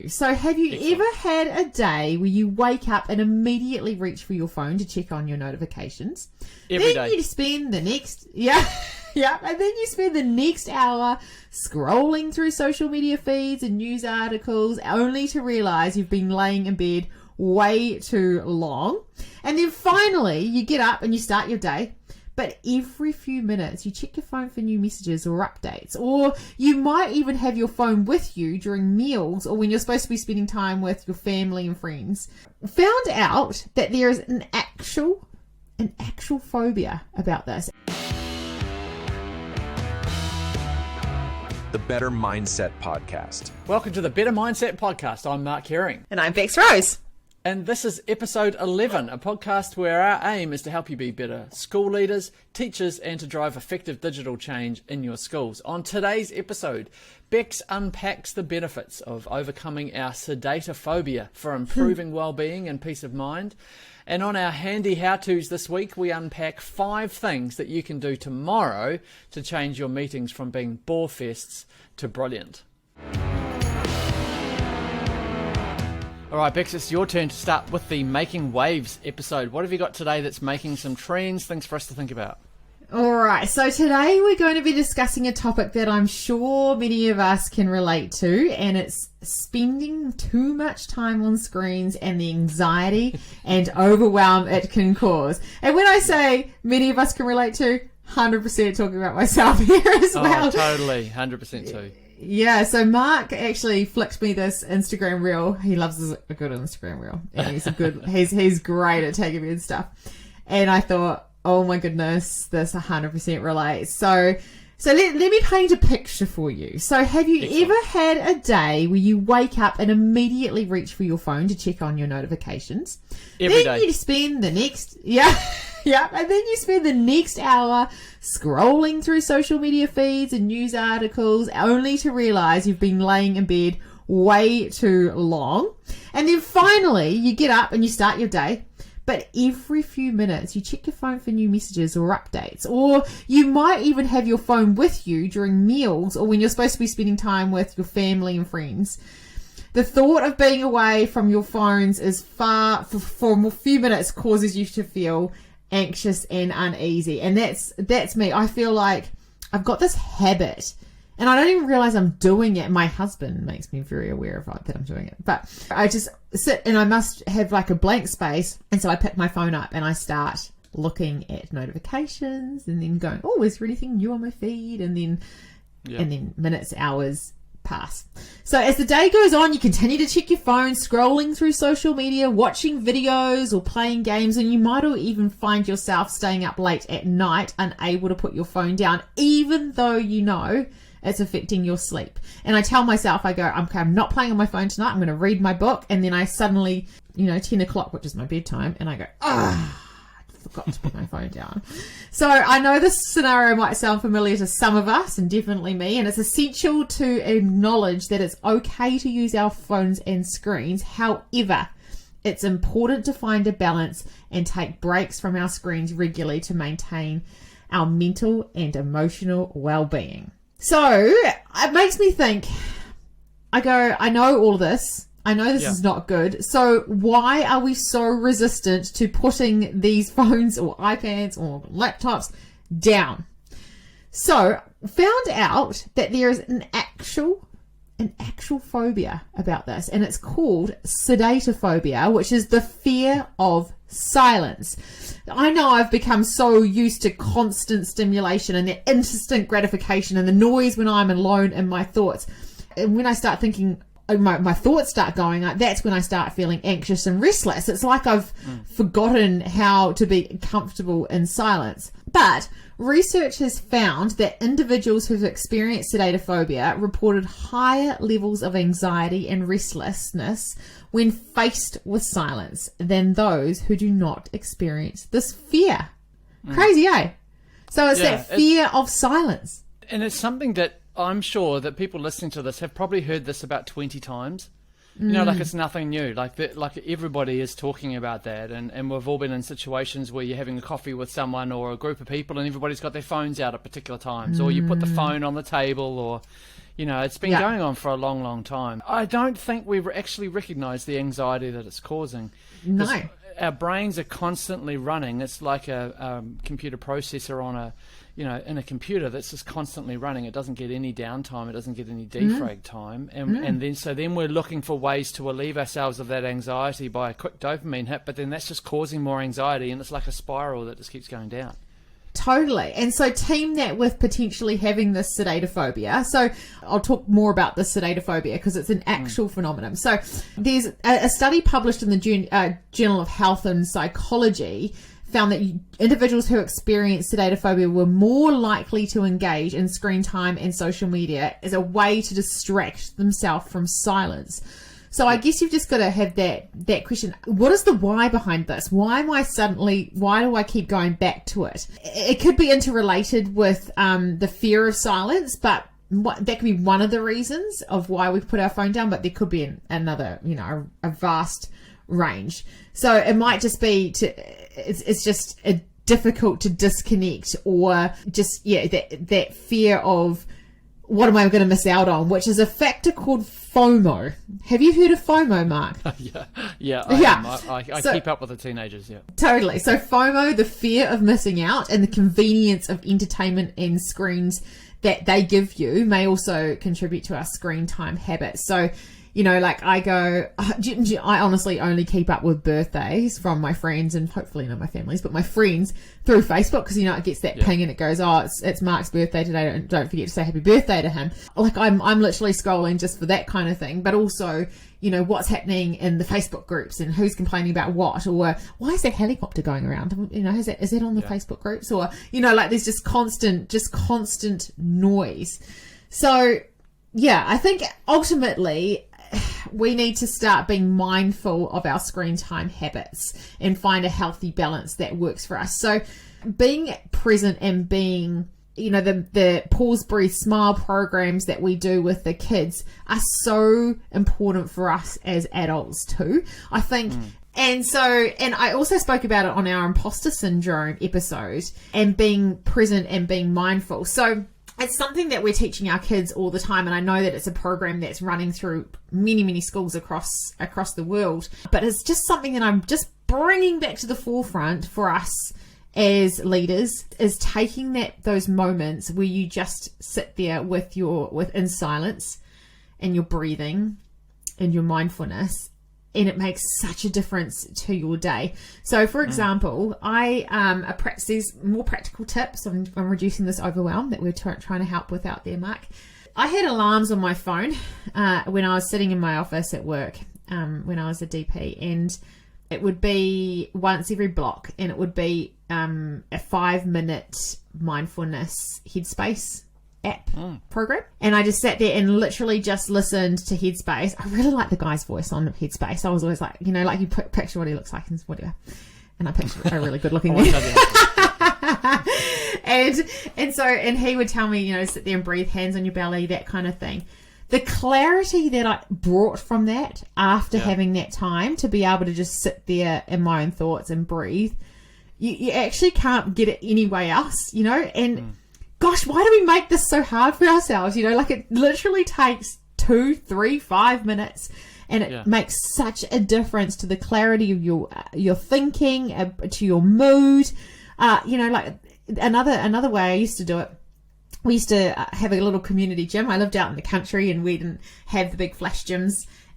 So have you ever had a day where you wake up and immediately reach for your phone to check on your notifications? Every then day. You spend the next... Yeah, and then you spend the next hour scrolling through social media feeds and news articles only to realise you've been laying in bed way too long. And then finally you get up and you start your day. But every few minutes, you check your phone for new messages or updates. Or you might even have your phone with you during meals or when you're supposed to be spending time with your family and friends. Found out that there is an actual phobia about this. The Better Mindset Podcast. Welcome to the Better Mindset Podcast. I'm Mark Herring. And I'm Bex Rose. And this is episode 11, a podcast where our aim is to help you be better school leaders, teachers, and to drive effective digital change in your schools. On today's episode, Bex unpacks the benefits of overcoming our sedataphobia for improving well-being and peace of mind. And on our handy how-tos this week, we unpack 5 things that you can do tomorrow to change your meetings from being bore fests to brilliant. All right, Bex, it's your turn to start with the Making Waves episode. What have you got today that's making some trends, things for us to think about? All right, so today we're going to be discussing a topic that I'm sure many of us can relate to, and it's spending too much time on screens and the anxiety and overwhelm it can cause. And when I say many of us can relate to, 100% talking about myself here as well. Oh, totally, 100% too. Yeah, so Mark actually flicked me this Instagram reel. He loves a good Instagram reel. And he's great at tagging me and stuff. And I thought, oh my goodness, this 100% relates. So let me paint a picture for you. So have you ever had a day where you wake up and immediately reach for your phone to check on your notifications? Every day. You spend the next... Yeah, and then you spend the next hour scrolling through social media feeds and news articles only to realise you've been laying in bed way too long. And then finally you get up and you start your day. But every few minutes you check your phone for new messages or updates. Or you might even have your phone with you during meals or when you're supposed to be spending time with your family and friends. The thought of being away from your phones is for a few minutes causes you to feel anxious and uneasy, and that's me. I feel like I've got this habit and I don't even realize I'm doing it. My husband makes me very aware of that I'm doing it, but I just sit and I must have like a blank space, and so I pick my phone up and I start looking at notifications and then going, oh, is there anything new on my feed? And then minutes, hours pass. So as the day goes on, you continue to check your phone, scrolling through social media, watching videos or playing games, and you might even find yourself staying up late at night, unable to put your phone down, even though you know it's affecting your sleep. And I tell myself, I go, okay, I'm not playing on my phone tonight, I'm going to read my book, and then I suddenly, 10 o'clock, which is my bedtime, and I go, I forgot to put my phone down. So I know this scenario might sound familiar to some of us, and definitely me, and it's essential to acknowledge that it's okay to use our phones and screens. However, it's important to find a balance and take breaks from our screens regularly to maintain our mental and emotional well-being. So it makes me think, I know all this. I know this is not good. So why are we so resistant to putting these phones or iPads or laptops down? So found out that there is an actual phobia about this, and it's called sedataphobia, which is the fear of silence. I know I've become so used to constant stimulation and the instant gratification and the noise when I'm alone in my thoughts. And when I start thinking, my thoughts start going up, that's when I start feeling anxious and restless. It's like I've forgotten how to be comfortable in silence. But research has found that individuals who've experienced sedatophobia reported higher levels of anxiety and restlessness when faced with silence than those who do not experience this fear. Crazy, eh? So it's that fear of silence. And it's something that I'm sure that people listening to this have probably heard this about 20 times. Like it's nothing new. Like everybody is talking about that, and we've all been in situations where you're having a coffee with someone or a group of people, and everybody's got their phones out at particular times, or you put the phone on the table, or It's been going on for a long, long time. I don't think we've actually recognised the anxiety that it's causing. No. Our brains are constantly running. It's like a computer processor on a, in a computer that's just constantly running. It doesn't get any downtime. It doesn't get any defrag time. And then we're looking for ways to relieve ourselves of that anxiety by a quick dopamine hit, but then that's just causing more anxiety, and it's like a spiral that just keeps going down. Totally. And so team that with potentially having this sedatophobia. So I'll talk more about the sedatophobia because it's an actual phenomenon. So there's a study published in the Journal of Health and Psychology found that individuals who experience sedatophobia were more likely to engage in screen time and social media as a way to distract themselves from silence. So I guess you've just got to have that question. What is the why behind this? Why do I keep going back to it? It could be interrelated with the fear of silence, but that could be one of the reasons of why we put our phone down, but there could be another, a vast range. So it might just be it's just difficult to disconnect, or just, that fear of what am I going to miss out on, which is a factor called FOMO. Have you heard of FOMO, Mark? Yeah. I keep up with the teenagers, yeah. Totally. So FOMO, the fear of missing out, and the convenience of entertainment and screens that they give you may also contribute to our screen time habits. So, I honestly only keep up with birthdays from my friends, and hopefully not my families, but my friends through Facebook, because it gets that ping and it goes, it's Mark's birthday today, don't forget to say happy birthday to him. I'm literally scrolling just for that kind of thing, but also what's happening in the Facebook groups and who's complaining about what, or why is that helicopter going around, is that on the Facebook groups, or there's just constant noise. So I think ultimately we need to start being mindful of our screen time habits and find a healthy balance that works for us. So being present and being, the pause, breathe, smile programs that we do with the kids are so important for us as adults too, I think. And I also spoke about it on our imposter syndrome episode, and being present and being mindful. So it's something that we're teaching our kids all the time, and I know that it's a program that's running through many, many schools across the world. But it's just something that I'm just bringing back to the forefront for us as leaders, is taking those moments where you just sit there in silence, and you're breathing and your mindfulness, and it makes such a difference to your day. So, for example, there's more practical tips on reducing this overwhelm that we're trying to help with out there, Mark. I had alarms on my phone when I was sitting in my office at work, when I was a DP, and it would be once every block, and it would be a 5-minute mindfulness headspace app program, and I just sat there and literally just listened to Headspace. I really like the guy's voice on Headspace. I was always like, you picture what he looks like and whatever, and I picture a really good looking man. and he would tell me, sit there and breathe, hands on your belly, that kind of thing. The clarity that I brought from that after having that time to be able to just sit there in my own thoughts and breathe, you actually can't get it anywhere else, and gosh, why do we make this so hard for ourselves? It literally takes 2, 3, 5 minutes, and it makes such a difference to the clarity of your thinking, to your mood. Another way I used to do it, we used to have a little community gym. I lived out in the country, and we didn't have the big flash gyms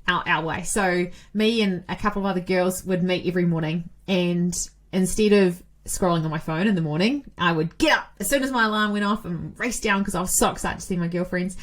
out our way. So me and a couple of other girls would meet every morning, and instead of scrolling on my phone in the morning, I would get up as soon as my alarm went off and race down because I was so excited to see my girlfriends.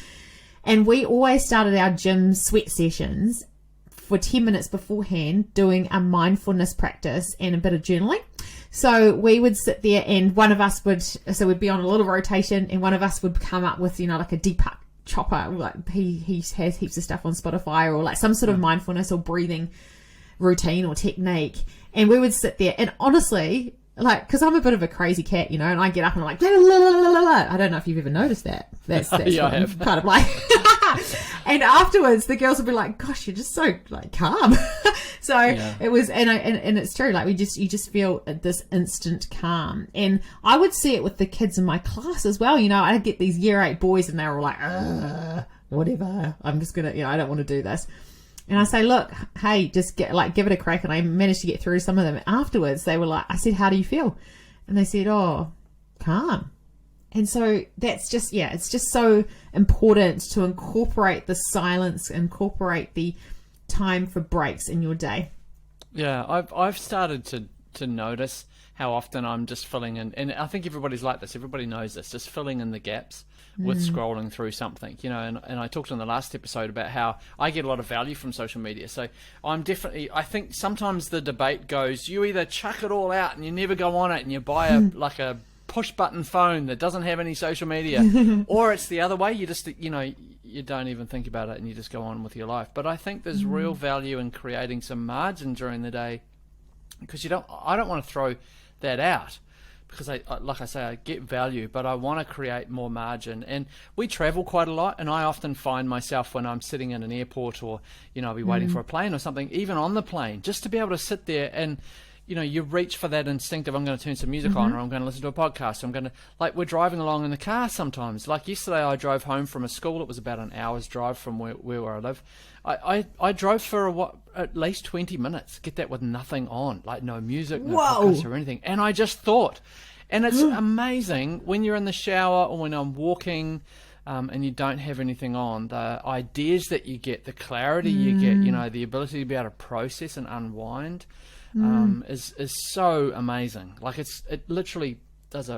And we always started our gym sweat sessions for 10 minutes beforehand doing a mindfulness practice and a bit of journaling. So we would sit there, and we'd be on a little rotation, and one of us would come up with, like a Deepak Chopra, like he has heaps of stuff on Spotify, or like some sort of mindfulness or breathing routine or technique. And we would sit there, and honestly, because I'm a bit of a crazy cat, and I get up and I'm like, la, la, la, la, la, la. I don't know if you've ever noticed that. That's yeah, I have. Kind of like. And afterwards, the girls would be like, "Gosh, you're just so calm." So it was, and it's true. Like you just feel this instant calm. And I would see it with the kids in my class as well. I'd get these year 8 boys, and they were like, whatever, I'm just gonna, I don't want to do this. And I say, look, hey, just give it a crack. And I managed to get through some of them. Afterwards, they were like, I said, how do you feel? And they said, oh, calm. And so that's just, it's just so important to incorporate the silence, incorporate the time for breaks in your day. Yeah, I've started to notice how often I'm just filling in, and I think everybody's like this, everybody knows this, just filling in the gaps with scrolling through something, and I talked in the last episode about how I get a lot of value from social media. So I think sometimes the debate goes, you either chuck it all out and you never go on it and you buy a push button phone that doesn't have any social media, or it's the other way, you just, you don't even think about it and you just go on with your life. But I think there's real value in creating some margin during the day, because I don't want to throw that out, because I get value, but I want to create more margin. And we travel quite a lot, and I often find myself when I'm sitting in an airport, or I'll be waiting for a plane or something, even on the plane, just to be able to sit there and you reach for that instinctive, I'm going to turn some music on, or I'm going to listen to a podcast, I'm going to, we're driving along in the car sometimes. Like yesterday, I drove home from a school. It was about an hour's drive from where I live. I drove for at least 20 minutes, get that with nothing on, like no music, no podcast or anything. And I just thought, and it's amazing when you're in the shower or when I'm walking, and you don't have anything on, the ideas that you get, the clarity you get, the ability to be able to process and unwind, is so amazing. Like it literally has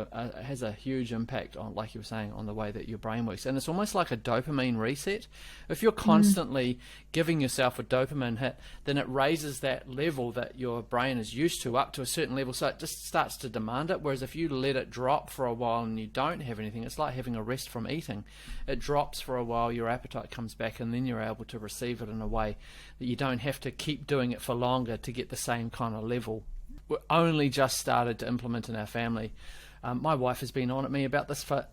a huge impact on, like you were saying, on the way that your brain works. And it's almost like a dopamine reset. If you're constantly giving yourself a dopamine hit, then it raises that level that your brain is used to up to a certain level, so it just starts to demand it. Whereas if you let it drop for a while and you don't have anything, it's like having a rest from eating. It drops for a while, your appetite comes back, and then you're able to receive it in a way that you don't have to keep doing it for longer to get the same kind of level. We're only just started to implement in our family. My wife has been on at me about this for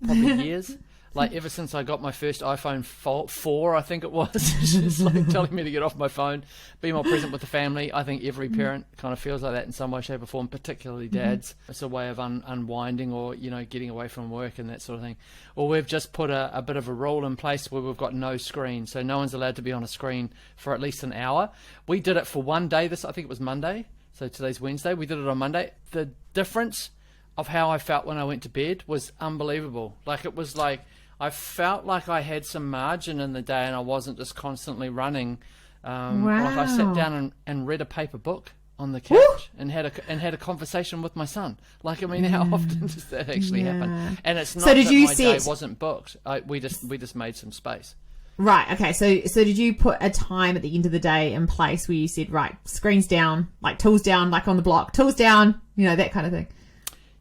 probably years. Like ever since I got my first iPhone 4, I think it was. She's like telling me to get off my phone, be more present with the family. I think every parent kind of feels like that in some way, shape or form, particularly dads. It's a way of unwinding, or, getting away from work and that sort of thing. Or we've just put a bit of a rule in place where we've got no screen. So no one's allowed to be on a screen for at least an hour. We did it for one day. I think it was Monday. So today's Wednesday. We did it on Monday. The difference of how I felt when I went to bed was unbelievable. It was like I felt like I had some margin in the day and I wasn't just constantly running. Like I sat down and read a paper book on the couch and had a conversation with my son. How often does that actually happen? And it's not that my day wasn't booked. We just made some space. Right. Okay. So did you put a time at the end of the day in place where you said, right, screens down, tools down, on the block, tools down, that kind of thing?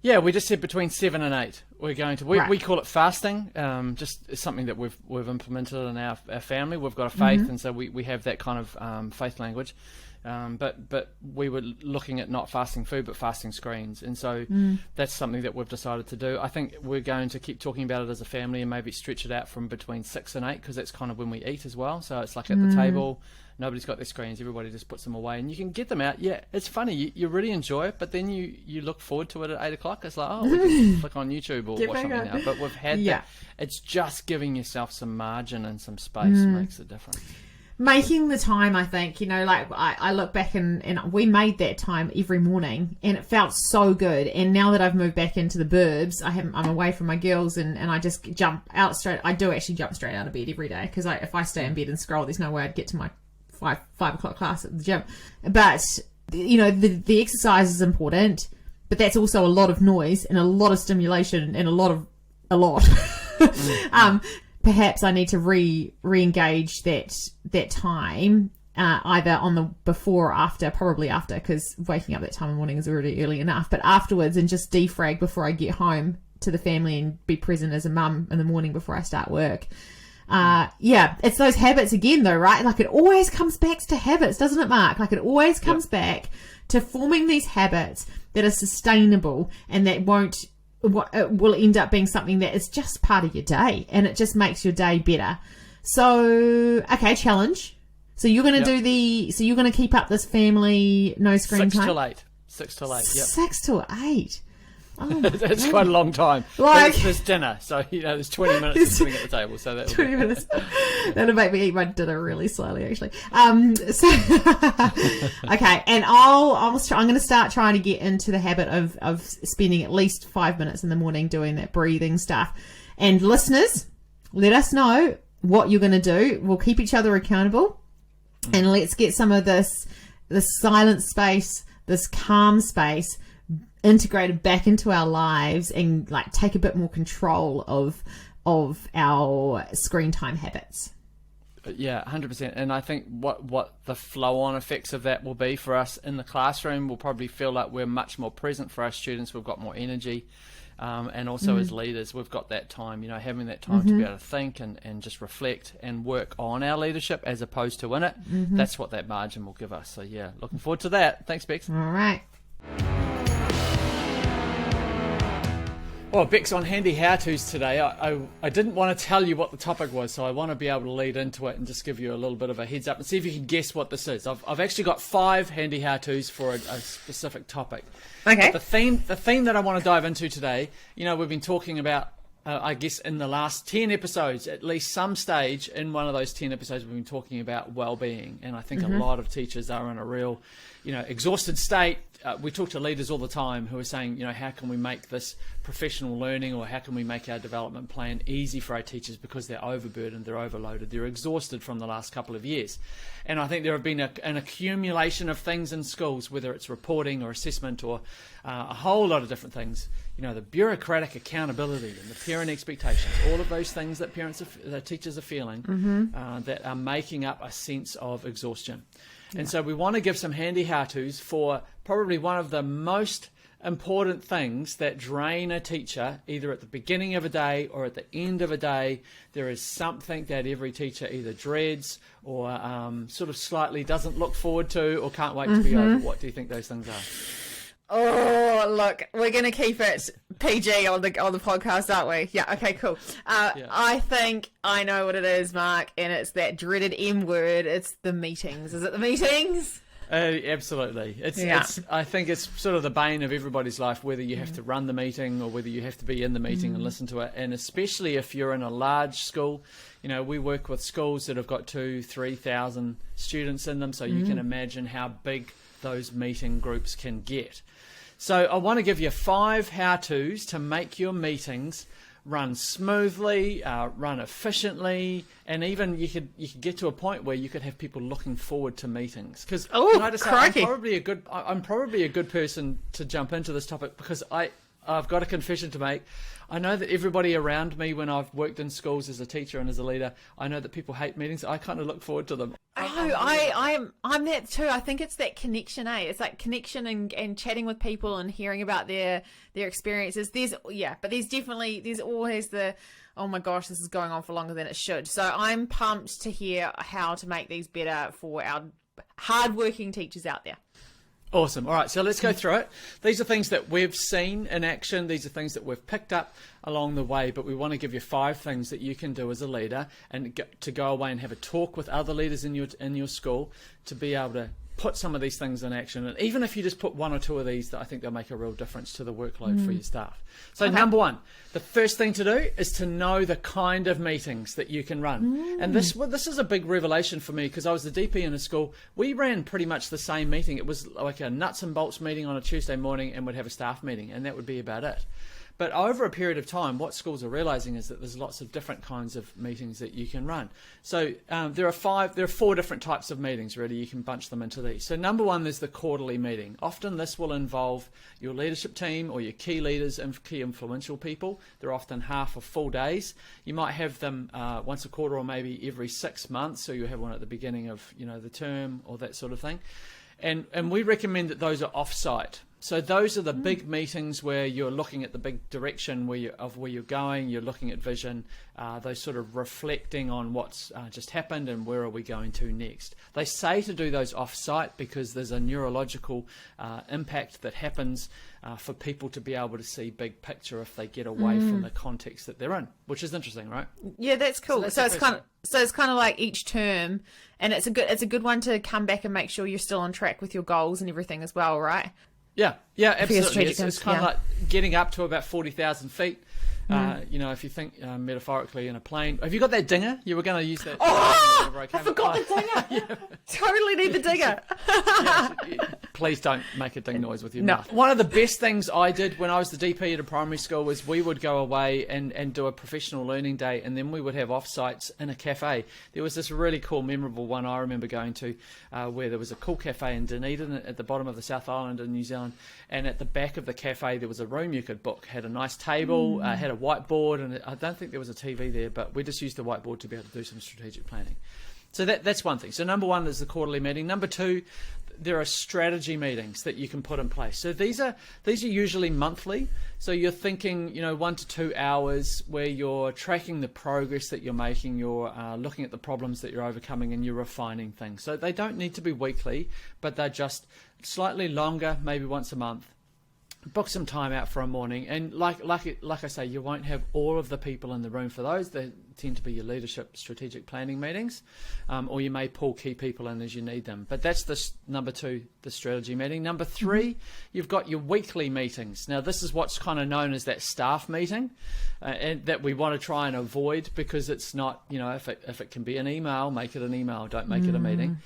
Yeah, we just said between 7 and 8. We're going to. We call it fasting. Just something that we've implemented in our family. We've got a faith, and so we have that kind of faith language. But we were looking at not fasting food, but fasting screens, and so that's something that we've decided to do. I think we're going to keep talking about it as a family, and maybe stretch it out from between 6 and 8, because that's kind of when we eat as well. So it's like at the table. Nobody's got their screens. Everybody just puts them away, and you can get them out. Yeah, it's funny. You really enjoy it, but then you look forward to it at 8 o'clock. It's like, we can click on YouTube or watch something now. But we've had that. It's just giving yourself some margin and some space makes a difference. Making the time, I think, I look back and we made that time every morning, and it felt so good. And now that I've moved back into the burbs, I'm away from my girls, and I just jump out straight. I do actually jump straight out of bed every day, because if I stay in bed and scroll, there's no way I'd get to my 5 o'clock class at the gym. But the exercise is important, but that's also a lot of noise and a lot of stimulation and a lot perhaps I need to re-engage that time, either on the before or after, probably after, because waking up that time in the morning is already early enough, but afterwards, and just defrag before I get home to the family and be present as a mum in the morning before I start work. It's those habits again, though, right? It always comes back to habits, doesn't it, Mark? It always comes back to forming these habits that are sustainable and that will end up being something that is just part of your day, and it just makes your day better. So, okay, challenge. So you're going to so you're going to keep up this family no screen time? 6 till 8. 6 till 8, yep. 6 till 8. It's quite a long time. Like- There's dinner, so there's 20 minutes of sitting at the table. So that 20 minutes. That'll make me eat my dinner really slowly, actually. So okay, and I'm going to start trying to get into the habit of spending at least 5 minutes in the morning doing that breathing stuff. And listeners, let us know what you're going to do. We'll keep each other accountable, and let's get some of this silent space, this calm space integrated back into our lives, and like take a bit more control of our screen time habits. Yeah, 100%. And I think what the flow-on effects of that will be for us in the classroom, we'll probably feel like we're much more present for our students. We've got more energy. And also as leaders, we've got that time, having that time to be able to think and just reflect and work on our leadership as opposed to in it. That's what that margin will give us. So, yeah, looking forward to that. Thanks, Bex. All right. Well, Bex, on Handy How-Tos today, I didn't want to tell you what the topic was, so I want to be able to lead into it and just give you a little bit of a heads up and see if you can guess what this is. I've actually got 5 Handy How-Tos for a specific topic. Okay. But the theme that I want to dive into today, we've been talking about, I guess in the last 10 episodes, at least some stage in one of those 10 episodes, we've been talking about well-being. And I think a lot of teachers are in a real, exhausted state. We talk to leaders all the time who are saying, how can we make this professional learning, or how can we make our development plan easy for our teachers, because they're overburdened, they're overloaded, they're exhausted from the last couple of years. And I think there have been an accumulation of things in schools, whether it's reporting or assessment or a whole lot of different things. The bureaucratic accountability and the parent expectations, all of those things that teachers are feeling that are making up a sense of exhaustion. And so we want to give some handy how-tos for probably one of the most important things that drain a teacher, either at the beginning of a day or at the end of a day. There is something that every teacher either dreads or sort of slightly doesn't look forward to or can't wait to be over. What do you think those things are? Oh, look, we're going to keep it PG on the podcast, aren't we? Yeah, okay, cool. I think I know what it is, Mark, and it's that dreaded M word. It's the meetings. Is it the meetings? Absolutely. I think it's sort of the bane of everybody's life, whether you have to run the meeting or whether you have to be in the meeting and listen to it. And especially if you're in a large school, we work with schools that have got 2,000-3,000 students in them. So you can imagine how big those meeting groups can get. So I want to give you 5 how-tos to make your meetings run smoothly, run efficiently, and even you could get to a point where you could have people looking forward to meetings. Because I'm probably a good person to jump into this topic, because I've got a confession to make. I know that everybody around me, when I've worked in schools as a teacher and as a leader, I know that people hate meetings. I kind of look forward to them. I'm that too. I think it's that connection, It's like connection and chatting with people and hearing about their experiences. There's always the, oh my gosh, this is going on for longer than it should. So I'm pumped to hear how to make these better for our hardworking teachers out there. Awesome. All right, so let's go through it. These are things that we've seen in action. These are things that we've picked up along the way, but we want to give you 5 things that you can do as a leader, and to go away and have a talk with other leaders in your school to be able to put some of these things in action. And even if you just put 1 or 2 of these, I think they'll make a real difference to the workload for your staff. So number 1, the first thing to do is to know the kind of meetings that you can run. And this is a big revelation for me, because I was the DP in a school. We ran pretty much the same meeting. It was like a nuts and bolts meeting on a Tuesday morning, and we'd have a staff meeting, and that would be about it. But over a period of time, what schools are realizing is that there's lots of different kinds of meetings that you can run. So there are 4 different types of meetings, really. You can bunch them into these. So number 1 is the quarterly meeting. Often this will involve your leadership team or your key leaders and key influential people. They're often half or full days. You might have them once a quarter or maybe every 6 months. So you have one at the beginning of the term or that sort of thing. And we recommend that those are off-site. So those are the big meetings where you're looking at the big direction where you're going, you're looking at vision, those sort of reflecting on what's just happened and where are we going to next. They say to do those off-site because there's a neurological impact that happens for people to be able to see big picture if they get away from the context that they're in, which is interesting, right? Yeah, that's cool. So it's kind of like each term, and it's a good one to come back and make sure you're still on track with your goals and everything as well, right? Yeah, absolutely. It's strategic kind of yeah. like getting up to about 40,000 feet. If you think metaphorically in a plane. Have you got that dinger? You were going to use that. Oh, I forgot the dinger. Yeah. Totally need the dinger. Please don't make a ding noise with your No. mouth. One of the best things I did when I was the DP at a primary school was we would go away and do a professional learning day, and then we would have off-sites in a cafe. There was this really cool, memorable one I remember going to where there was a cool cafe in Dunedin at the bottom of the South Island in New Zealand, and at the back of the cafe there was a room you could book. Had a nice table, had a whiteboard, and I don't think there was a TV there, but we just used the whiteboard to be able to do some strategic planning. So that's one thing. So number one is the quarterly meeting. Number two, there are strategy meetings that you can put in place. So these are usually monthly. So you're thinking, 1 to 2 hours where you're tracking the progress that you're making, you're looking at the problems that you're overcoming, and you're refining things. So they don't need to be weekly, but they're just slightly longer, maybe once a month. Book some time out for a morning, and like I say, you won't have all of the people in the room for those. They tend to be your leadership strategic planning meetings, or you may pull key people in as you need them. But that's number two, the strategy meeting. Number three, you've got your weekly meetings. Now this is what's kind of known as that staff meeting, and that we want to try and avoid, because it's not, if it can be an email, make it an email, don't make it a meeting.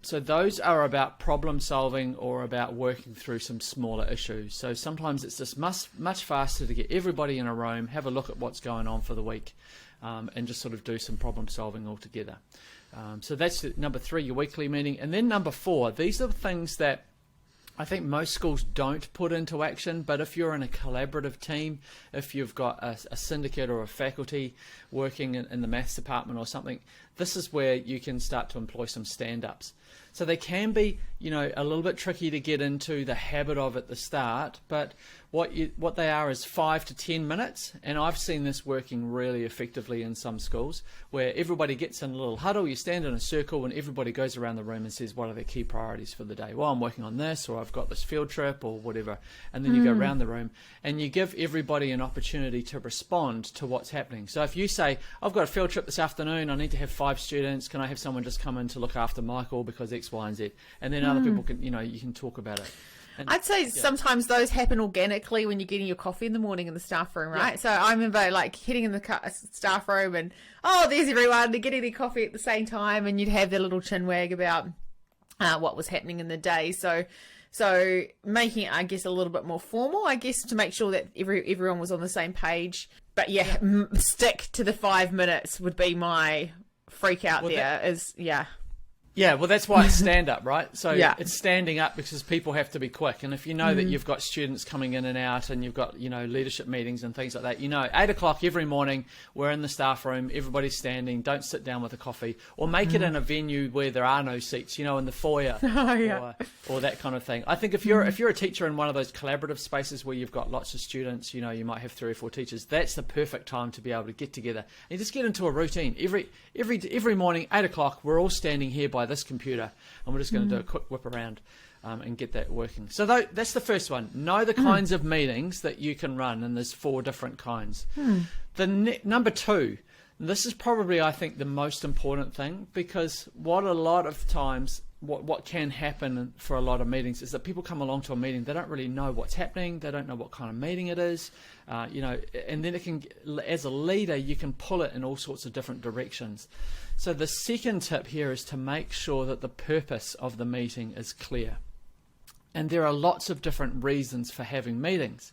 So those are about problem solving or about working through some smaller issues. So sometimes it's just much faster to get everybody in a room, have a look at what's going on for the week, and just sort of do some problem solving all together. So that's number three, your weekly meeting. And then number four, these are things that I think most schools don't put into action, but if you're in a collaborative team, if you've got a syndicate or a faculty working in the maths department or something, this is where you can start to employ some stand-ups. So they can be, a little bit tricky to get into the habit of at the start, but what they are is 5 to 10 minutes, and I've seen this working really effectively in some schools, where everybody gets in a little huddle, you stand in a circle, and everybody goes around the room and says, what are their key priorities for the day? Well, I'm working on this, or I've got this field trip, or whatever, and then you go around the room, and you give everybody an opportunity to respond to what's happening. So if you say, I've got a field trip this afternoon, I need to have 5 students, can I have someone just come in to look after Michael because X, Y, and Z? And then other people can, you can talk about it. And, I'd say sometimes those happen organically when you're getting your coffee in the morning in the staff room, right? Yeah. So I remember hitting in the staff room and, there's everyone, they're getting their coffee at the same time, and you'd have their little chin wag about what was happening in the day. So making it, I guess, a little bit more formal, I guess, to make sure that everyone was on the same page. But stick to the 5 minutes would be my freak out. Yeah, well, that's why it's stand-up, right? So it's standing up because people have to be quick. And if you know that you've got students coming in and out, and you've got, leadership meetings and things like that, 8 o'clock every morning, we're in the staff room, everybody's standing, don't sit down with a coffee, or make it in a venue where there are no seats, in the foyer, or that kind of thing. I think if you're a teacher in one of those collaborative spaces where you've got lots of students, you might have 3 or 4 teachers, that's the perfect time to be able to get together and just get into a routine. Every morning, 8 o'clock, we're all standing here by this computer, and we're just going to do a quick whip around and get that working. So that's the first one. Know the kinds of meetings that you can run, and there's 4 different kinds. Number 2, this is probably, I think, the most important thing, because what a lot of times what can happen for a lot of meetings is that people come along to a meeting, they don't really know what's happening, they don't know what kind of meeting it is, and then it can, as a leader, you can pull it in all sorts of different directions. So the second tip here is to make sure that the purpose of the meeting is clear. And there are lots of different reasons for having meetings.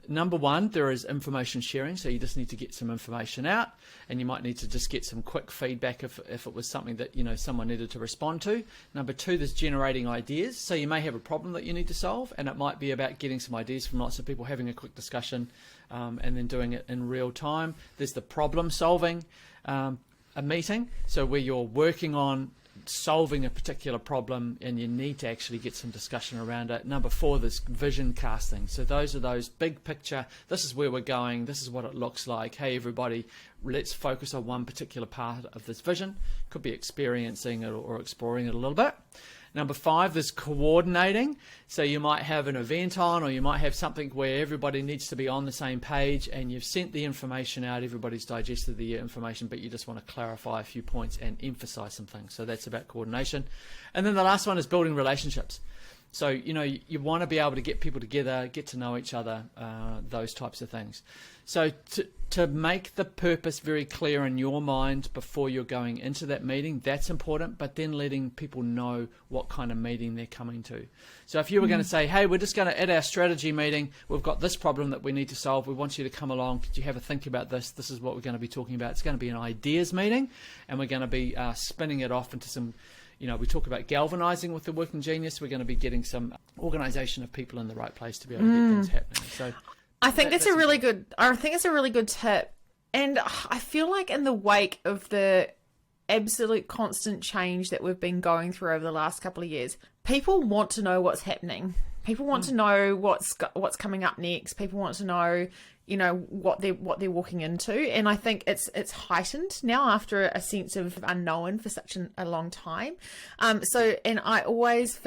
Number 1, there is information sharing, so you just need to get some information out, and you might need to just get some quick feedback if it was something that someone needed to respond to. Number 2, there's generating ideas, so you may have a problem that you need to solve, and it might be about getting some ideas from lots of people, having a quick discussion, and then doing it in real time. There's the problem solving a meeting, so where you're working on solving a particular problem and you need to actually get some discussion around it. Number 4, there's vision casting. So those are those big picture, this is where we're going, this is what it looks like. Hey everybody, let's focus on one particular part of this vision. Could be experiencing it or exploring it a little bit. Number 5, there's coordinating. So you might have an event on, or you might have something where everybody needs to be on the same page, and you've sent the information out, everybody's digested the information, but you just want to clarify a few points and emphasize some things. So that's about coordination. And then the last one is building relationships. So, you want to be able to get people together, get to know each other, those types of things. So to make the purpose very clear in your mind before you're going into that meeting, that's important, but then letting people know what kind of meeting they're coming to. So if you were going to say, hey, we're just going to, at our strategy meeting, we've got this problem that we need to solve. We want you to come along. Could you have a think about this? This is what we're going to be talking about. It's going to be an ideas meeting, and we're going to be spinning it off into some, we talk about galvanizing with the working genius. We're going to be getting some organization of people in the right place to be able to get things happening. So I think that's a really good. I think it's a really good tip, and I feel like in the wake of the absolute constant change that we've been going through over the last couple of years, people want to know what's happening. People want to know what's coming up next. People want to know, what they're walking into, and I think it's heightened now after a sense of unknown for such a long time. And I always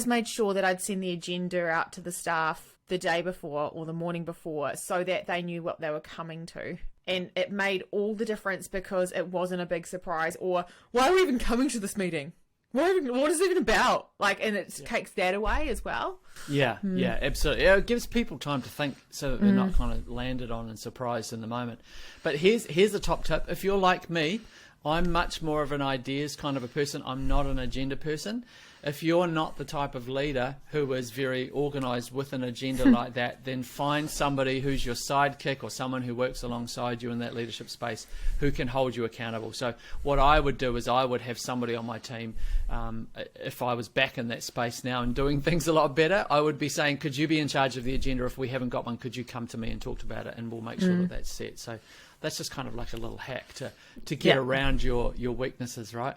made sure that I'd send the agenda out to the staff the day before or the morning before, so that they knew what they were coming to. And it made all the difference, because it wasn't a big surprise, or why are we even coming to this meeting? What is it even about? And it takes that away as well. Yeah, absolutely. Yeah, it gives people time to think, so that they're not kind of landed on and surprised in the moment. But here's a top tip. If you're like me, I'm much more of an ideas kind of a person. I'm not an agenda person. If you're not the type of leader who is very organized with an agenda like that, then find somebody who's your sidekick or someone who works alongside you in that leadership space who can hold you accountable. So what I would do is I would have somebody on my team, if I was back in that space now and doing things a lot better, I would be saying, could you be in charge of the agenda? If we haven't got one, could you come to me and talk about it, and we'll make sure that that's set. So that's just kind of like a little hack to get around your weaknesses, right?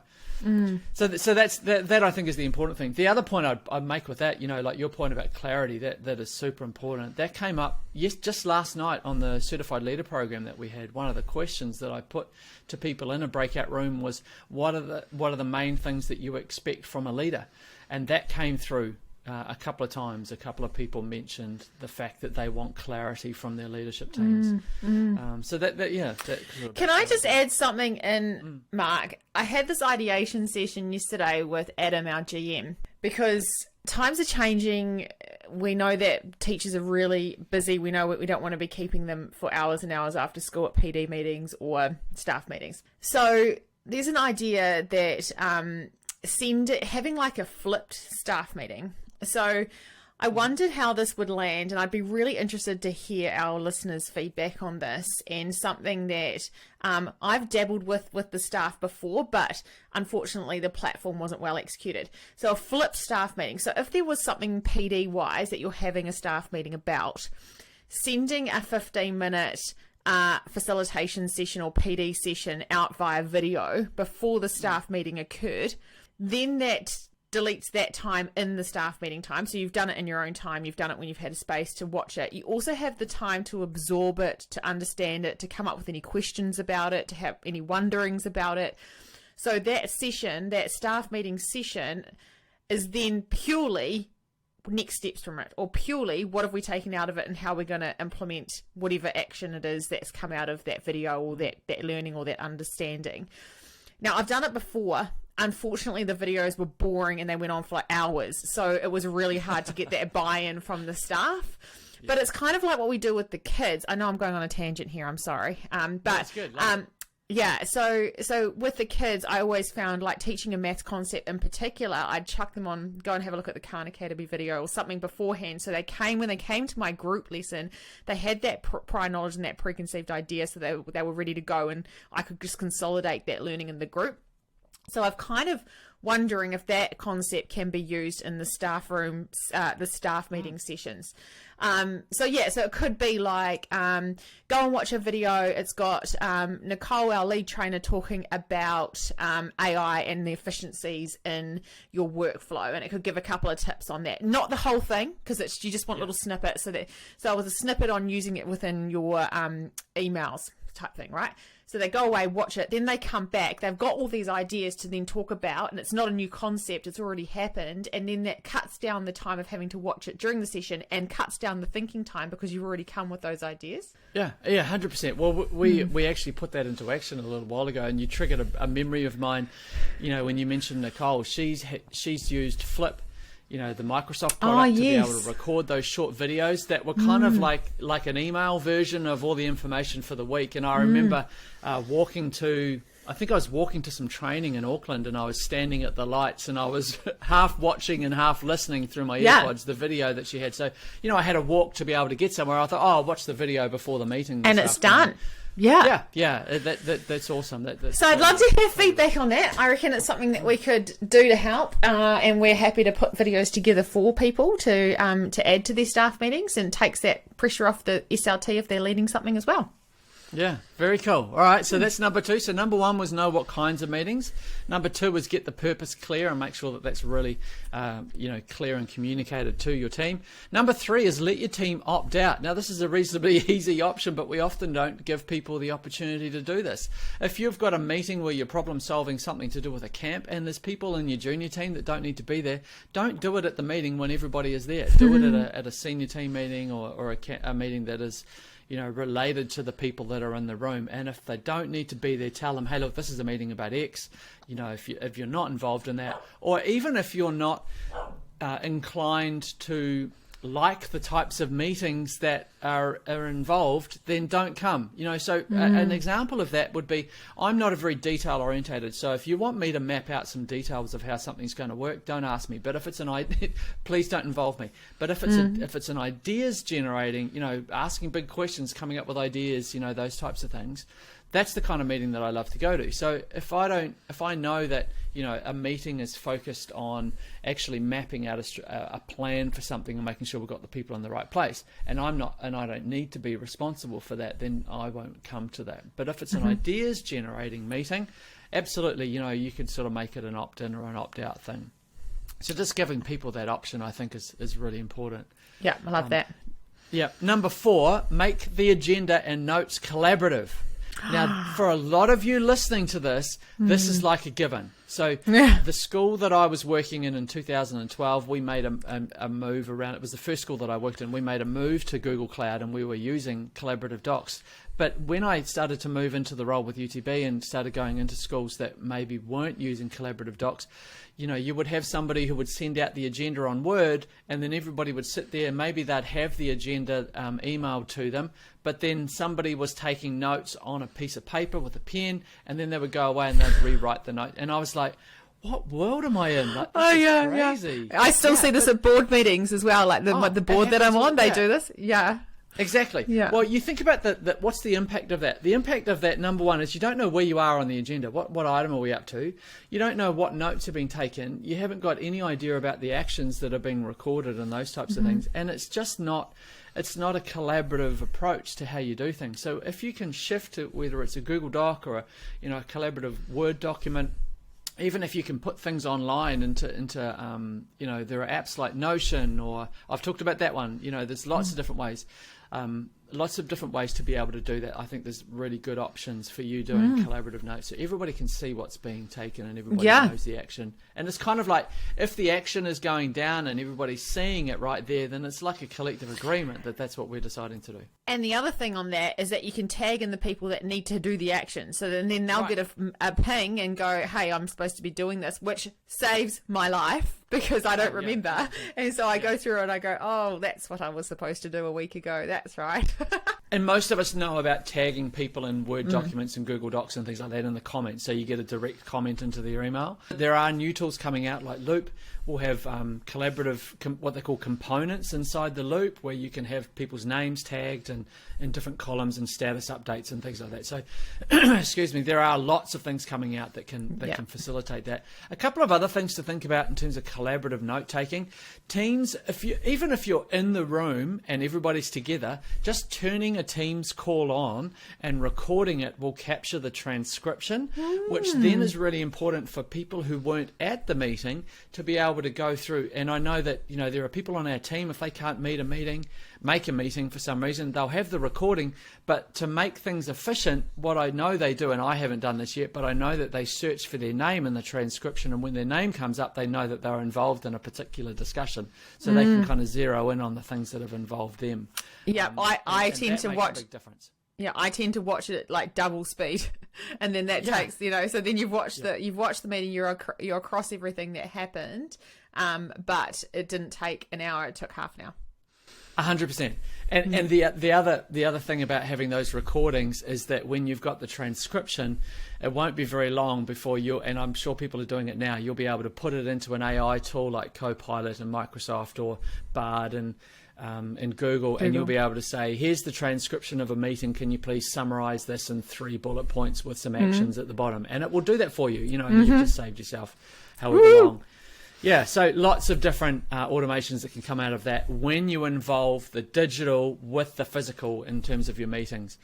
So that's that I think is the important thing. The other point I'd make with that, like your point about clarity, that is super important. That came up just last night on the Certified Leader program that we had. One of the questions that I put to people in a breakout room was, what are the main things that you expect from a leader? And that came through a couple of times. A couple of people mentioned the fact that they want clarity from their leadership teams. So Can I just add something in, Mark? I had this ideation session yesterday with Adam, our GM, because times are changing. We know that teachers are really busy. We know we don't want to be keeping them for hours and hours after school at PD meetings or staff meetings. So there's an idea that having like a flipped staff meeting. So I wondered how this would land, and I'd be really interested to hear our listeners' feedback on this, and something that I've dabbled with the staff before, but unfortunately the platform wasn't well executed. So a flipped staff meeting. So if there was something PD-wise that you're having a staff meeting about, sending a 15-minute facilitation session or PD session out via video before the staff meeting occurred, then that deletes that time in the staff meeting time. So you've done it in your own time. You've done it when you've had a space to watch it. You also have the time to absorb it, to understand it, to come up with any questions about it, to have any wonderings about it. So that session, that staff meeting session, is then purely next steps from it, or purely what have we taken out of it and how we're going to implement whatever action it is that's come out of that video or that learning or that understanding. Now, I've done it before. Unfortunately, the videos were boring and they went on for like hours. So it was really hard to get that buy-in from the staff. Yeah. But it's kind of like what we do with the kids. I know I'm going on a tangent here. I'm sorry. But that's good. yeah. So with the kids, I always found like teaching a maths concept in particular, I'd chuck them on, go and have a look at the Khan Academy video or something beforehand. So when they came to my group lesson, they had that prior knowledge and that preconceived idea. So they were ready to go, and I could just consolidate that learning in the group. So I've kind of wondering if that concept can be used in the staff room, the staff meeting sessions. So it could be like, go and watch a video. It's got Nicole, our lead trainer, talking about AI and the efficiencies in your workflow, and it could give a couple of tips on that. Not the whole thing, because you just want little snippets. So it was a snippet on using it within your emails type thing, right? So they go away, watch it, then they come back. They've got all these ideas to then talk about, and it's not a new concept. It's already happened. And then that cuts down the time of having to watch it during the session and cuts down the thinking time because you've already come with those ideas. Yeah, 100%. Well, we actually put that into action a little while ago, and you triggered a memory of mine. When you mentioned Nicole, she's used Flip the Microsoft product to be able yes. to record those short videos that were kind of like an email version of all the information for the week. And I remember I think I was walking to some training in Auckland, and I was standing at the lights, and I was half watching and half listening through my earpods the video that she had. So, I had to walk to be able to get somewhere. I thought, I'll watch the video before the meeting. And it's done. Yeah. That's awesome. So I'd love to hear feedback on that. I reckon it's something that we could do to help, and we're happy to put videos together for people to add to their staff meetings, and takes that pressure off the SLT if they're leading something as well. Yeah, very cool. All right, so that's number 2. So number 1 was know what kinds of meetings. Number 2 was get the purpose clear and make sure that that's really, clear and communicated to your team. Number 3 is let your team opt out. Now, this is a reasonably easy option, but we often don't give people the opportunity to do this. If you've got a meeting where you're problem solving something to do with a camp, and there's people in your junior team that don't need to be there, don't do it at the meeting when everybody is there. Do it at a senior team meeting or a meeting that is related to the people that are in the room. And if they don't need to be there, tell them, hey, look, this is a meeting about X. If you're not involved in that, or even if you're not inclined to like the types of meetings that are involved, then don't come. An example of that would be, I'm not a very detail orientated, so if you want me to map out some details of how something's going to work, don't ask me. But if it's an idea, please don't involve me. But if it's an ideas generating, asking big questions, coming up with ideas, those types of things, that's the kind of meeting that I love to go to. So if I know that a meeting is focused on actually mapping out a plan for something and making sure we've got the people in the right place, and I don't need to be responsible for that, then I won't come to that. But if it's an ideas generating meeting, absolutely, you can sort of make it an opt-in or an opt-out thing. So just giving people that option, I think, is really important. Yeah, I love that. Yeah. Number 4, make the agenda and notes collaborative. Now, for a lot of you listening to this, this is like a given. So the school that I was working in 2012, we made a move around. It was the first school that I worked in. We made a move to Google Cloud, and we were using collaborative docs. But when I started to move into the role with UTB and started going into schools that maybe weren't using collaborative docs, you would have somebody who would send out the agenda on Word, and then everybody would sit there, and maybe they'd have the agenda emailed to them, but then somebody was taking notes on a piece of paper with a pen, and then they would go away and they'd rewrite the note. And I was like, what world am I in? Like, this is crazy. I still see this at board meetings as well, like the board that I'm on, they do this. Yeah. Exactly. Yeah. Well, you think about what's the impact of that? The impact of that, number 1, is you don't know where you are on the agenda. What item are we up to? You don't know what notes have been taken. You haven't got any idea about the actions that are being recorded and those types of things. And it's just not a collaborative approach to how you do things. So if you can shift to whether it's a Google Doc or a collaborative Word document, even if you can put things online into there are apps like Notion, or I've talked about that one. There's lots of different ways. Lots of different ways to be able to do that. I think there's really good options for you doing collaborative notes, so everybody can see what's being taken and everybody knows the action. And it's kind of like, if the action is going down and everybody's seeing it right there, then it's like a collective agreement that that's what we're deciding to do. And the other thing on that is that you can tag in the people that need to do the action. So then they'll get a ping and go, hey, I'm supposed to be doing this, which saves my life because I don't remember. Yeah. And so I go through it and I go, oh, that's what I was supposed to do a week ago. That's right. And most of us know about tagging people in Word documents and Google Docs and things like that in the comments, so you get a direct comment into their email. There are new tools coming out like Loop. We'll have collaborative, what they call components inside the Loop, where you can have people's names tagged and in different columns and status updates and things like that. So, excuse me, there are lots of things coming out that can facilitate that. A couple of other things to think about in terms of collaborative note taking. Teams, even if you're in the room and everybody's together, just turning a Teams call on and recording it will capture the transcription, which then is really important for people who weren't at the meeting to be able to go through. And I know that there are people on our team, if they can't make a meeting for some reason, they'll have the recording. But to make things efficient, what I know they do, and I haven't done this yet, but I know that they search for their name in the transcription, and when their name comes up, they know that they're involved in a particular discussion, so they can kind of zero in on the things that have involved them. Yeah, I tend to watch. A big difference. Yeah, I tend to watch it like double speed, and then that takes, so then you've watched the meeting, you're across everything that happened, but it didn't take an hour, it took half an hour. 100%. And the other thing about having those recordings is that when you've got the transcription, it won't be very long before and I'm sure people are doing it now, you'll be able to put it into an AI tool like Copilot and Microsoft or Bard and Google, and you'll be able to say, here's the transcription of a meeting, can you please summarize this in 3 bullet points with some actions at the bottom, and it will do that for you, and you've just saved yourself however long. Yeah, so lots of different automations that can come out of that when you involve the digital with the physical in terms of your meetings.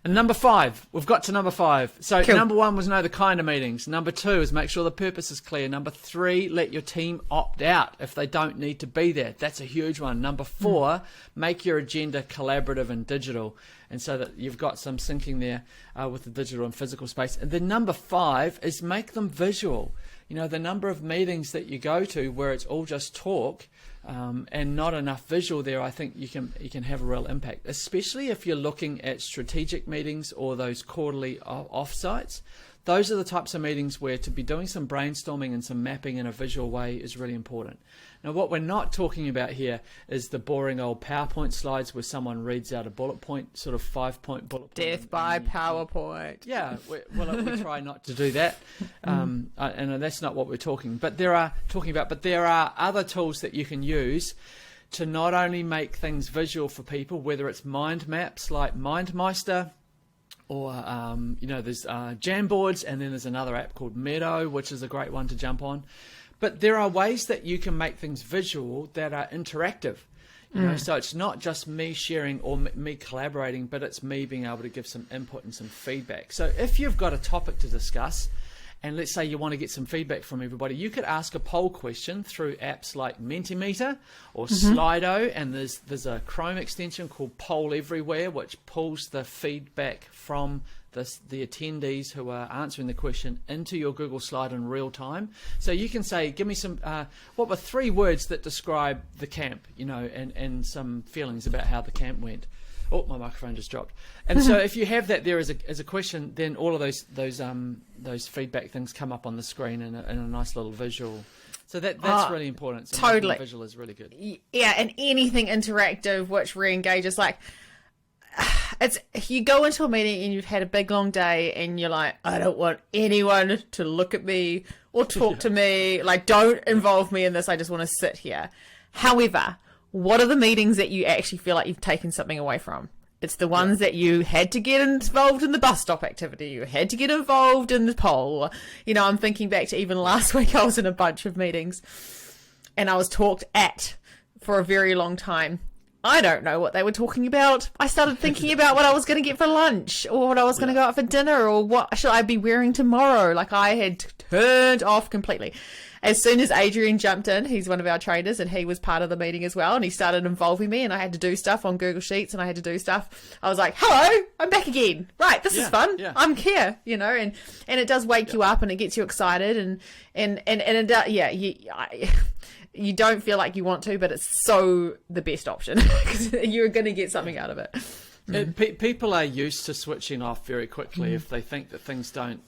And number 5, we've got to number 5. So cool. Number 1 was know the kind of meetings. Number 2 is make sure the purpose is clear. Number 3, let your team opt out if they don't need to be there. That's a huge one. Number 4, make your agenda collaborative and digital. And so that you've got some syncing there with the digital and physical space. And then number 5 is make them visual. The number of meetings that you go to where it's all just talk and not enough visual there, I think you can have a real impact, especially if you're looking at strategic meetings or those quarterly offsites. Those are the types of meetings where to be doing some brainstorming and some mapping in a visual way is really important. Now, what we're not talking about here is the boring old PowerPoint slides where someone reads out a bullet point, sort of 5-point bullet point. Death by PowerPoint. Yeah, we try not to do that, and that's not what we're talking. But there are other tools that you can use to not only make things visual for people, whether it's mind maps like MindMeister, or there's Jamboards, and then there's another app called Meadow, which is a great one to jump on. But there are ways that you can make things visual that are interactive. So it's not just me sharing or me collaborating, but it's me being able to give some input and some feedback. So if you've got a topic to discuss, and let's say you want to get some feedback from everybody, you could ask a poll question through apps like Mentimeter or Slido, and there's a Chrome extension called Poll Everywhere, which pulls the feedback from the attendees who are answering the question into your Google Slide in real time. So you can say, give me some, what were 3 words that describe the camp, and some feelings about how the camp went. Oh, my microphone just dropped. And so if you have that there as a question, then all of those feedback things come up on the screen in a nice little visual. So that's really important. So totally. Visual is really good. Yeah, and anything interactive which re-engages, like, you go into a meeting and you've had a big long day and you're like, I don't want anyone to look at me or talk to me. Like, don't involve me in this. I just want to sit here. However, what are the meetings that you actually feel like you've taken something away from? It's the ones that you had to get involved in the bus stop activity. You had to get involved in the poll. I'm thinking back to even last week, I was in a bunch of meetings and I was talked at for a very long time. I don't know what they were talking about. I started thinking about what I was going to get for lunch or what I was going to go out for dinner or what should I be wearing tomorrow. Like, I had turned off completely. As soon as Adrian jumped in, he's one of our trainers and he was part of the meeting as well, and he started involving me and I had to do stuff on Google Sheets and I had to do stuff. I was like, hello, I'm back again. Right, this is fun. Yeah. I'm here, and it does wake you up and it gets you excited and it does, you don't feel like you want to, but it's so the best option because you're going to get something out of it. People are used to switching off very quickly if they think that things don't,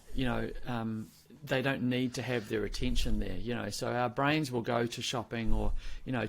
they don't need to have their attention there, so our brains will go to shopping or,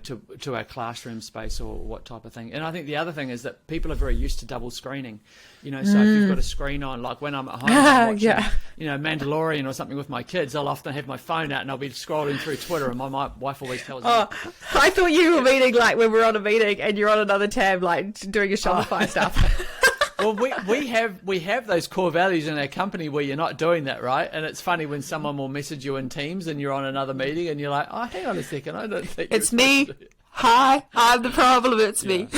to our classroom space or what type of thing. And I think the other thing is that people are very used to double screening, so if you've got a screen on, like when I'm at home I'm watching, Mandalorian or something with my kids, I'll often have my phone out and I'll be scrolling through Twitter and my wife always tells me. I thought you were meeting like when we're on a meeting and you're on another tab, like doing your Shopify stuff. Well, we have those core values in our company where you're not doing that, right? And it's funny when someone will message you in Teams and you're on another meeting and you're like, oh, hang on a second, I don't think it's me. Hi, I'm the problem. It's me.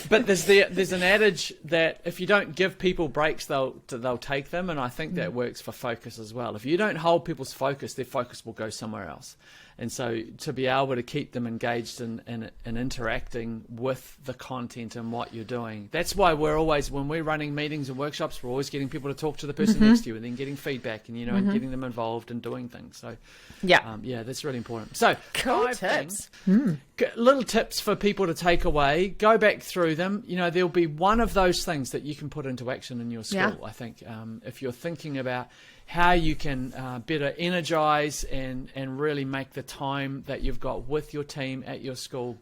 But there's an adage that if you don't give people breaks, they'll take them, and I think that works for focus as well. If you don't hold people's focus, their focus will go somewhere else. And so to be able to keep them engaged and interacting with the content and what you're doing, that's why we're always, when we're running meetings and workshops, we're always getting people to talk to the person next to you and then getting feedback and, and getting them involved and doing things. So that's really important. So cool tips. Little tips for people to take away. Go back through them. them, there'll be one of those things that you can put into action in your school. Yeah. I think if you're thinking about how you can better energize and really make the time that you've got with your team at your school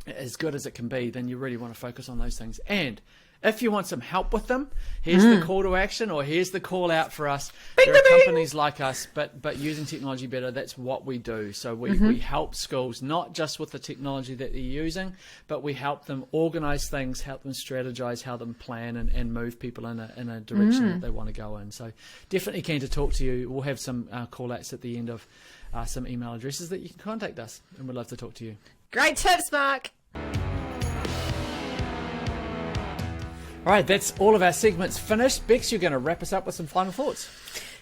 as good as it can be, then you really want to focus on those things. And if you want some help with them, here's the call to action, or here's the call out for us. There are companies like us, but using technology better, that's what we do. So we help schools, not just with the technology that they're using, but we help them organize things, help them strategize, help them plan and move people in a direction that they want to go in. So definitely keen to talk to you. We'll have some call outs at the end of some email addresses that you can contact us, and we'd love to talk to you. Great tips, Mark. All right, that's all of our segments finished. Bex, you're going to wrap us up with some final thoughts.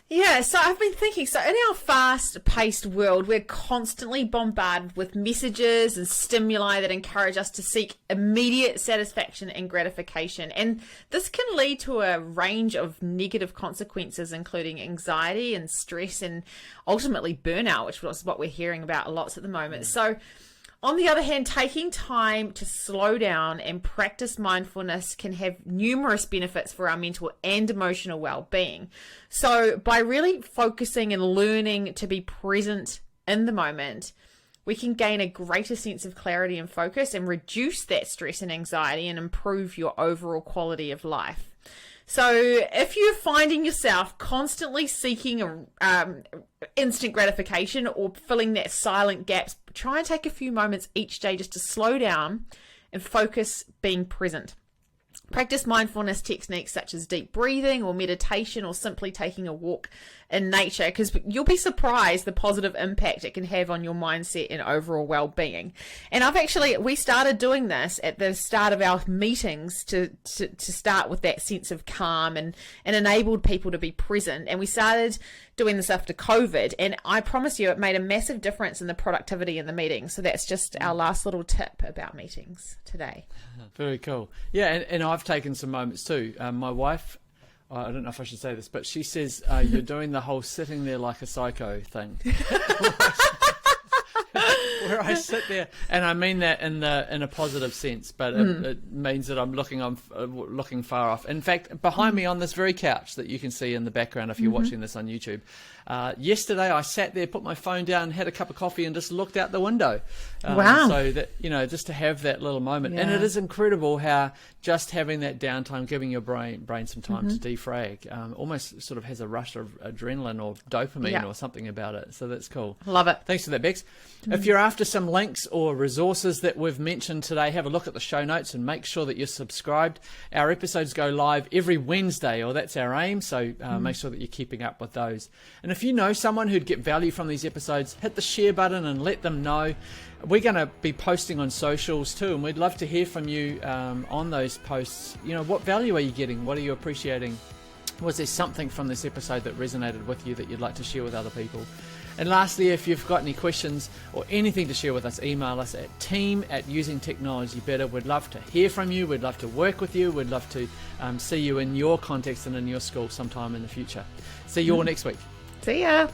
Yeah, so I've been thinking, so in our fast-paced world, we're constantly bombarded with messages and stimuli that encourage us to seek immediate satisfaction and gratification. And this can lead to a range of negative consequences, including anxiety and stress and ultimately burnout, which is what we're hearing about lots at the moment. So on the other hand, taking time to slow down and practice mindfulness can have numerous benefits for our mental and emotional well-being. So by really focusing and learning to be present in the moment, we can gain a greater sense of clarity and focus and reduce that stress and anxiety and improve your overall quality of life. So if you're finding yourself constantly seeking instant gratification or filling that silent gaps, try and take a few moments each day just to slow down and focus being present. Practice mindfulness techniques such as deep breathing or meditation or simply taking a walk in nature, because you'll be surprised the positive impact it can have on your mindset and overall well-being. And we started doing this at the start of our meetings to start with that sense of calm and enabled people to be present. And we started doing this after COVID, and I promise you it made a massive difference in the productivity in the meeting. So that's just our last little tip about meetings today. Very cool. Yeah, and I've taken some moments too. My wife, I don't know if I should say this, but she says you're doing the whole sitting there like a psycho thing. Where I sit there, and I mean that in a positive sense, but it means that I'm looking far off. In fact, behind me on this very couch that you can see in the background if you're watching this on YouTube, yesterday I sat there, put my phone down, had a cup of coffee, and just looked out the window. Wow! So that just to have that little moment, and it is incredible how just having that downtime, giving your brain some time to defrag, almost sort of has a rush of adrenaline or dopamine or something about it. So that's cool. Love it. Thanks for that, Bex. If you're after some links or resources that we've mentioned today, have a look at the show notes and make sure that you're subscribed. Our episodes go live every Wednesday, or that's our aim, so make sure that you're keeping up with those. And if you know someone who'd get value from these episodes, hit the share button and let them know. We're going to be posting on socials too, and we'd love to hear from you on those posts. What value are you getting? What are you appreciating? Was there something from this episode that resonated with you that you'd like to share with other people? And lastly, if you've got any questions or anything to share with us, email us at team@usingtechnologybetter. We'd love to hear from you. We'd love to work with you. We'd love to see you in your context and in your school sometime in the future. See you all next week. See ya.